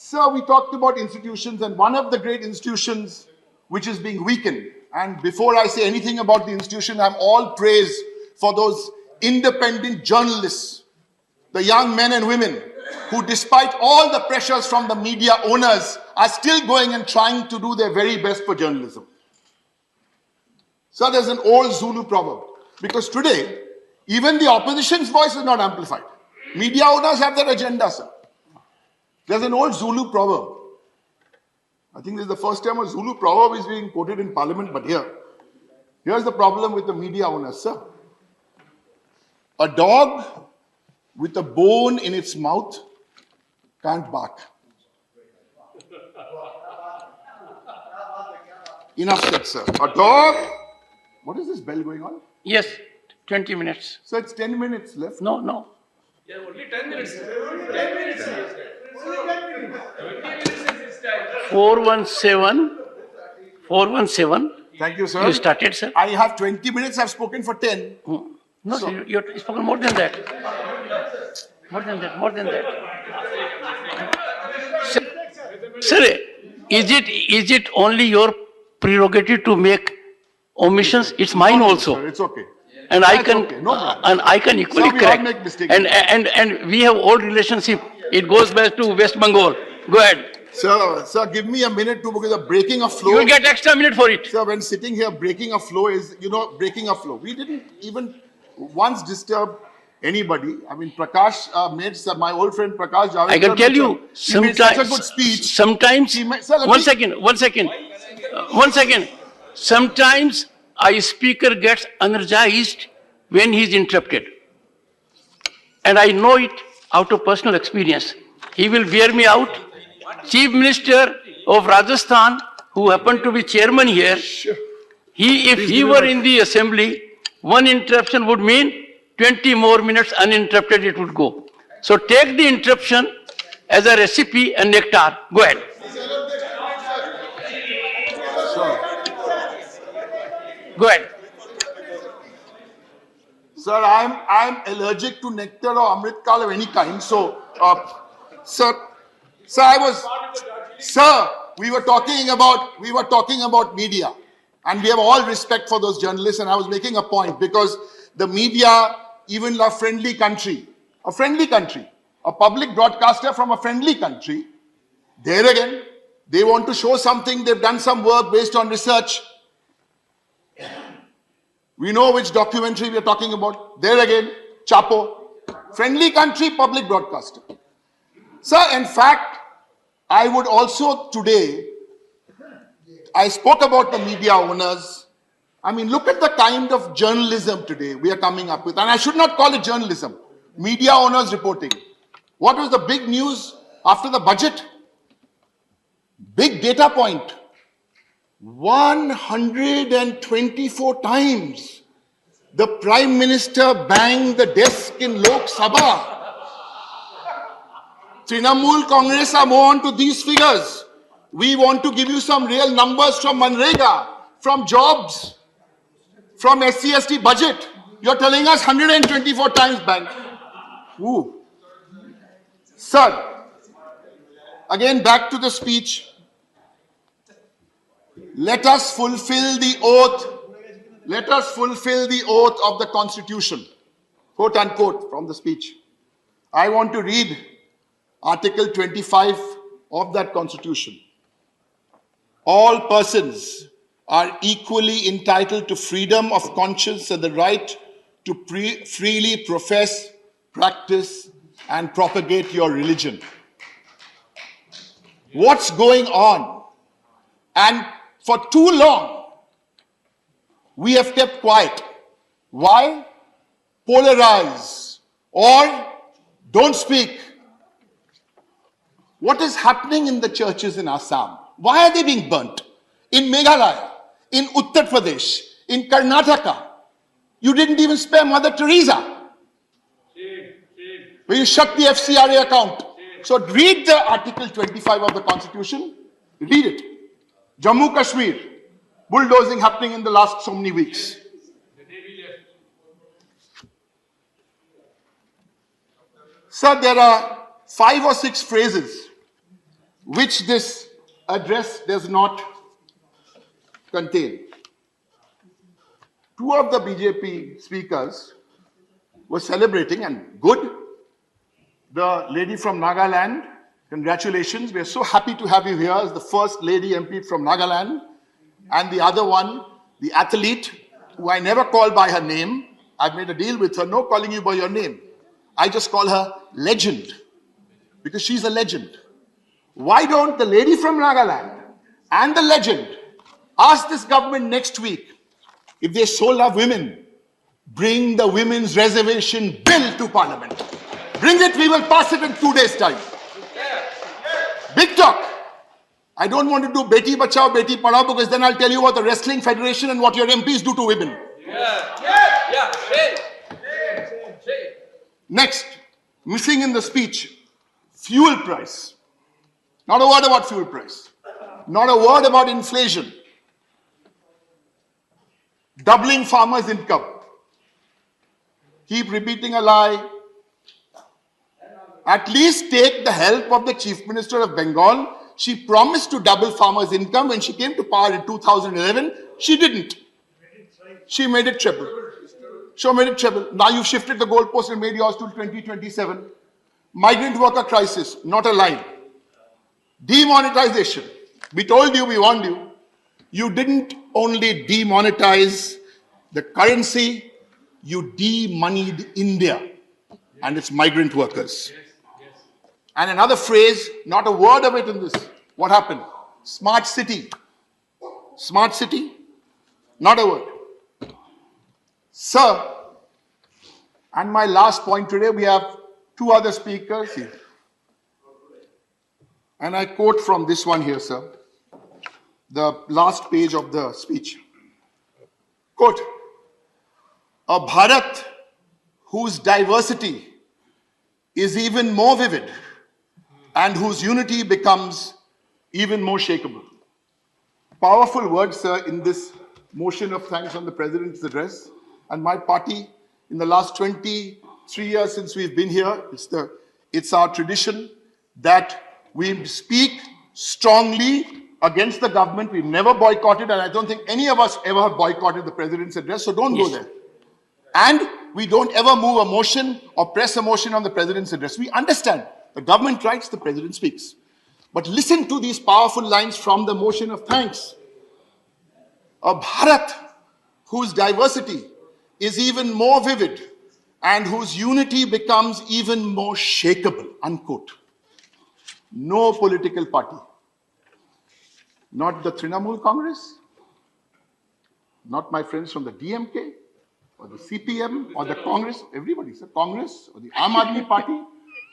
Sir, we talked about institutions, and one of the great institutions which is being weakened, and before I say anything about the institution, I'm all praise for those independent journalists, the young men and women who, despite all the pressures from the media owners, are still going and trying to do their very best for journalism. So there's an old Zulu proverb, because today, even the opposition's voice is not amplified. Media owners have their agenda, sir. There's an old Zulu proverb. I think this is the first time a Zulu proverb is being quoted in parliament, but here's the problem with the media owners, sir. A dog with a bone in its mouth can't bark. Enough said, sir. A dog. What is this bell going on? Yes, 20 minutes. So it's 10 minutes left. No, no. Yeah, only 10 minutes. 10 minutes. 417. Thank you, sir. You started, sir? I have 20 minutes. I've spoken for 10. No, so, you've spoken more than that. More than that. Sir, is it only your prerogative to make omissions? It's mine also. Sir, it's okay. And I can, okay. No problem. and I can equally Sir, we correct. all make mistakes. And we have old relationship. It goes back to West Bengal. Go ahead. Sir, give me a minute to, because the breaking a flow. You will get extra minute for it. Sir, when sitting here, breaking a flow is, breaking a flow. We didn't even once disturb anybody. I mean, Prakash made, my old friend Prakash Javadekar. I can tell you, he made such a good speech. Sometimes, one second. Sometimes a speaker gets energized when he is interrupted. And I know it out of personal experience. He will wear me out. Chief Minister of Rajasthan, who happened to be chairman here, if he were in the assembly, one interruption would mean 20 more minutes uninterrupted it would go. So take the interruption as a recipe and nectar. Go ahead. Go ahead. Sir, I'm allergic to nectar or amritkal of any kind. So, sir, we were talking about media, and we have all respect for those journalists. And I was making a point, because the media, even a friendly country, a public broadcaster from a friendly country, there again, they want to show something. They've done some work based on research. We know which documentary we are talking about. There again, Chapo. Friendly country, public broadcaster. Sir, in fact, I would also today, I spoke about the media owners. I mean, look at the kind of journalism today we are coming up with. And I should not call it journalism. Media owners reporting. What was the big news after the budget? Big data point. 124 times the Prime Minister banged the desk in Lok Sabha. Trinamool Congress are more on to these figures. We want to give you some real numbers from Manrega, from jobs, from SC/ST budget. You're telling us 124 times bang. Ooh. Sir, again back to the speech. Let us fulfill the oath. Let us fulfill the oath of the Constitution. Quote unquote from the speech. I want to read Article 25 of that Constitution. All persons are equally entitled to freedom of conscience and the right to freely profess, practice, and propagate your religion. What's going on? And for too long, we have kept quiet. Why? Polarize or don't speak. What is happening in the churches in Assam? Why are they being burnt? In Meghalaya, in Uttar Pradesh, in Karnataka, you didn't even spare Mother Teresa. When you shut the FCRA account. So read the Article 25 of the Constitution. Read it. Jammu Kashmir, bulldozing happening in the last so many weeks. Sir, there are 5 or 6 phrases which this address does not contain. Two of the BJP speakers were celebrating, and good. The lady from Nagaland, congratulations. We are so happy to have you here as the first lady MP from Nagaland. And the other one, the athlete, who I never call by her name. I've made a deal with her, no calling you by your name. I just call her legend, because she's a legend. Why don't the lady from Nagaland and the legend ask this government next week, if they so love women, bring the women's reservation bill to Parliament. Bring it, we will pass it in 2 days' time. Big talk. I don't want to do Beti Bachao, Beti Padhao, because then I'll tell you about the Wrestling Federation and what your MPs do to women. Next, missing in the speech, fuel price. Not a word about fuel price. Not a word about inflation. Doubling farmers' income. Keep repeating a lie. At least take the help of the Chief Minister of Bengal. She promised to double farmers' income when she came to power in 2011. She didn't. She made it triple. She made it triple. Now you've shifted the goalpost and made yours to 2027. Migrant worker crisis, not a line. Demonetization. We told you, we warned you. You didn't only demonetize the currency, you de-moneyed India and its migrant workers. And another phrase, not a word of it in this. What happened? Smart city. Smart city, not a word. Sir, and my last point today, we have two other speakers here. And I quote from this one here, sir. The last page of the speech. Quote, a Bharat whose diversity is even more vivid and whose unity becomes even more shakable. Powerful words, sir, in this motion of thanks on the President's address. And my party, in the last 23 years since we've been here, it's our tradition that we speak strongly against the government. We've never boycotted, and I don't think any of us ever boycotted the President's address, so don't go there. And we don't ever move a motion or press a motion on the President's address. We understand the government writes, the President speaks. But listen to these powerful lines from the motion of thanks. A Bharat whose diversity is even more vivid and whose unity becomes even more shakable, unquote. No political party, not the Trinamool Congress, not my friends from the DMK, or the CPM, or the Congress, everybody, sir, Congress, or the Aam Aadmi Party,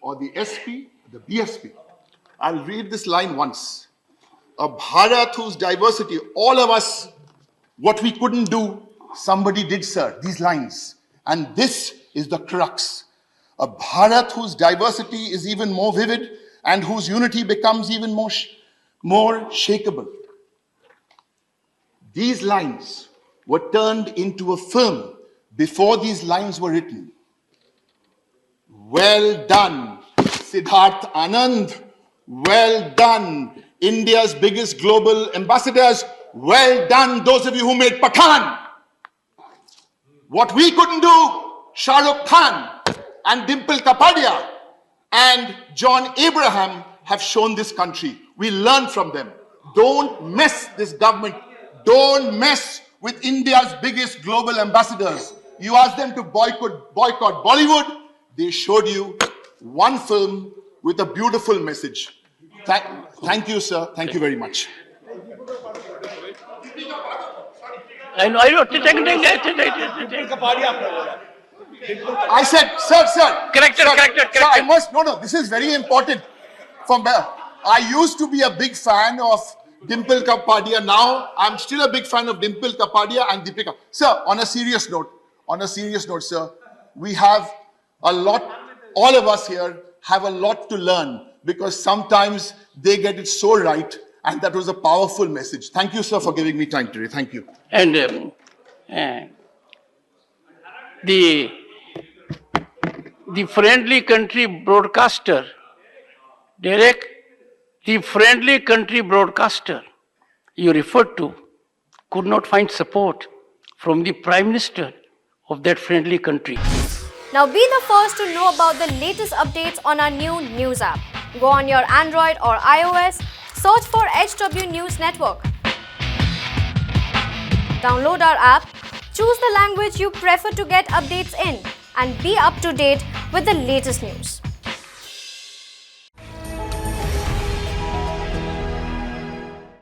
or the SP, or the BSP. I'll read this line once. A Bharat whose diversity, all of us, what we couldn't do, somebody did, sir, these lines. And this is the crux. A Bharat whose diversity is even more vivid and whose unity becomes even more shakable. These lines were turned into a film before these lines were written. Well done, Siddharth Anand. Well done, India's biggest global ambassadors. Well done, those of you who made Pathaan. What we couldn't do, Shah Rukh Khan and Dimple Kapadia and John Abraham have shown this country. We learn from them. Don't mess this government. Don't mess with India's biggest global ambassadors. You asked them to boycott Bollywood. They showed you one film with a beautiful message. Thank you, sir. Thank you very much. I know. I said, sir. Corrected. Sir, I must, no, this is very important. I used to be a big fan of Dimple Kapadia. Now, I'm still a big fan of Dimple Kapadia and Deepika. Sir, on a serious note, sir, we have a lot, all of us here have a lot to learn because sometimes they get it so right, and that was a powerful message. Thank you, sir, for giving me time today. Thank you. And the friendly country broadcaster, Derek, The friendly country broadcaster you referred to could not find support from the Prime Minister of that friendly country. Now be the first to know about the latest updates on our new news app. Go on your Android or iOS, search for HW News Network. Download our app, choose the language you prefer to get updates in, and be up to date with the latest news.